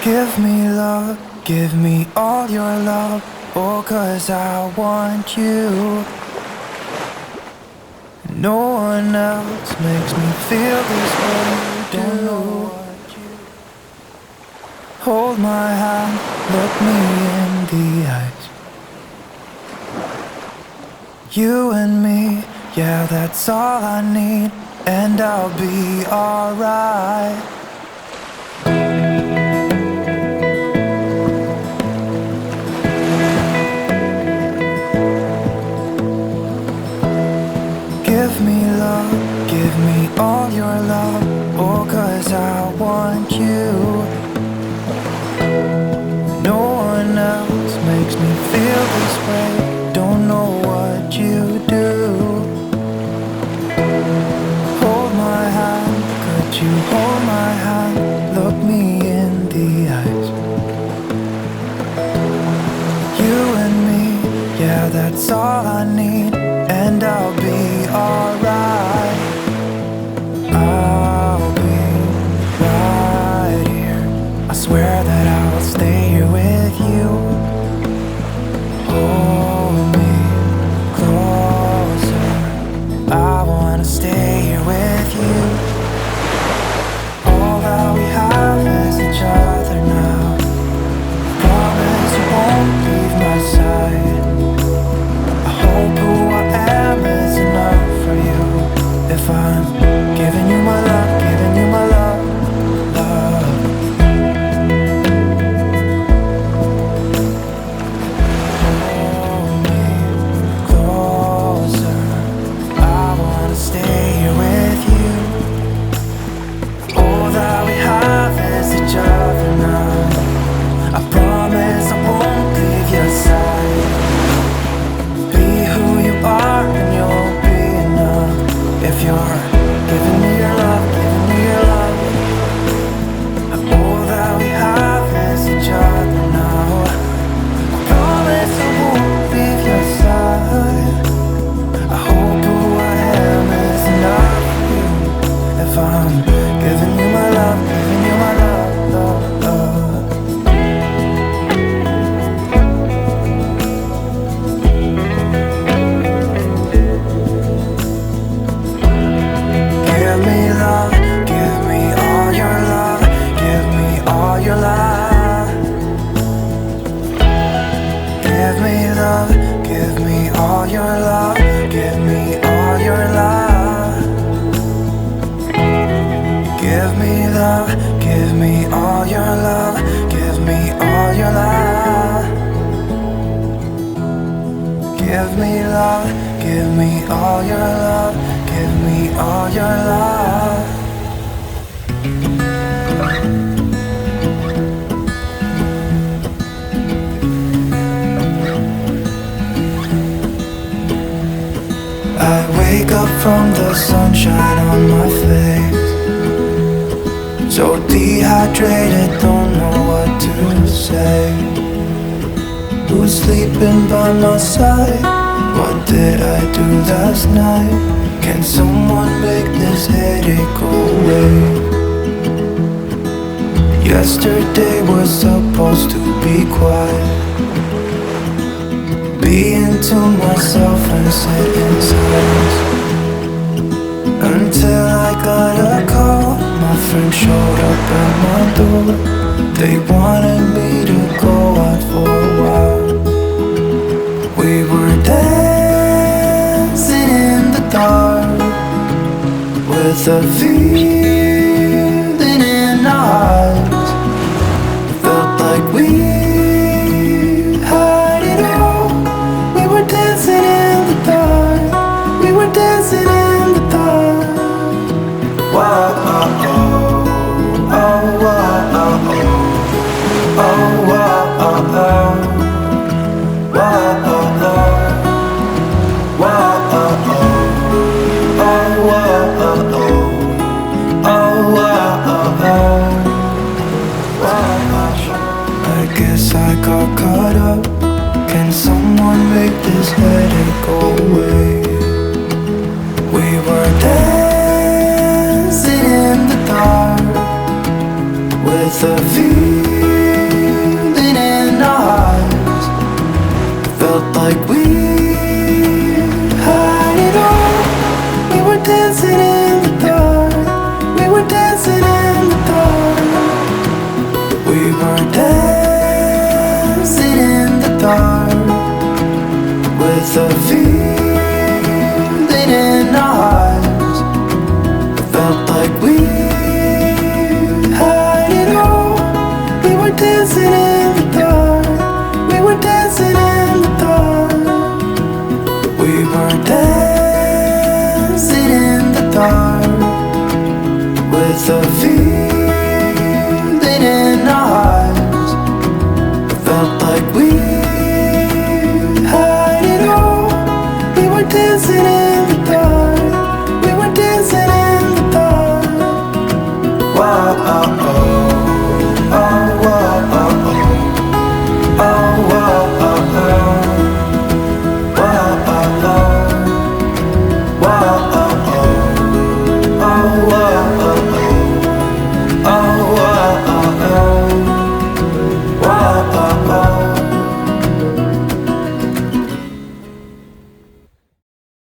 Give me love, give me all your love, oh, 'cause I want you. No one else makes me feel this way. Don't know what you. Hold my hand, look me in the eyes. You and me, yeah, that's all I need, and I'll be alright. Give me love, give me all your love, oh, 'cause I want you. No one else makes me feel this way, don't know what you do. Hold my hand, could you hold my hand, look me in the eyes. You and me, yeah, that's all I need, and I'll be alright. I'll be right here, I swear that I'll stay here with you. Hold me closer, I wanna stay here with you. All that we have is each other now. Promise you won't leave my side. I hope who I am is enough for you. If I'm giving you my love, giving you my love, love. Hold me closer, I wanna stay here with you. All that we have is each other now. I promise I won't leave your side. Be who you are and you'll be enough. If you're giving me your love, giving me your love. All that we have is each other now. I promise I won't leave your side. I hope who I am is enough for you. If I'm giving you my love, giving you my love, love, love. Give me love, give me all your love, give me all your love. Give me love, give me all your love, give me all your love. Give me love, give me all your love, give me all your love. Give me love, give me all your love, give me all your love. I wake up from the sunshine on my face, so dehydrated, don't know what to say. Who's sleeping by my side? What did I do last night? Can someone make this headache go away? Yesterday was supposed to be quiet, being to myself and sit in silence. Until I got a call, my friend showed up at my door. They wanted me to go out for a while. We were dancing in the dark, with a feeling in our hearts. Felt like we had it all. We were dancing in the dark, we were dancing in the dark. Whoa, oh, oh, oh, whoa, oh, oh, oh, whoa, oh, oh. Whoa, oh, oh. Whoa, oh, oh. Oh, whoa, oh, oh. Oh, whoa, oh, oh. Whoa, I guess I got caught up. Can someone make this headache go away? We were dancing in the dark, with a feeling felt like we had it all. We were dancing in the dark. We were dancing in the dark. We were dancing in the dark with a feeling.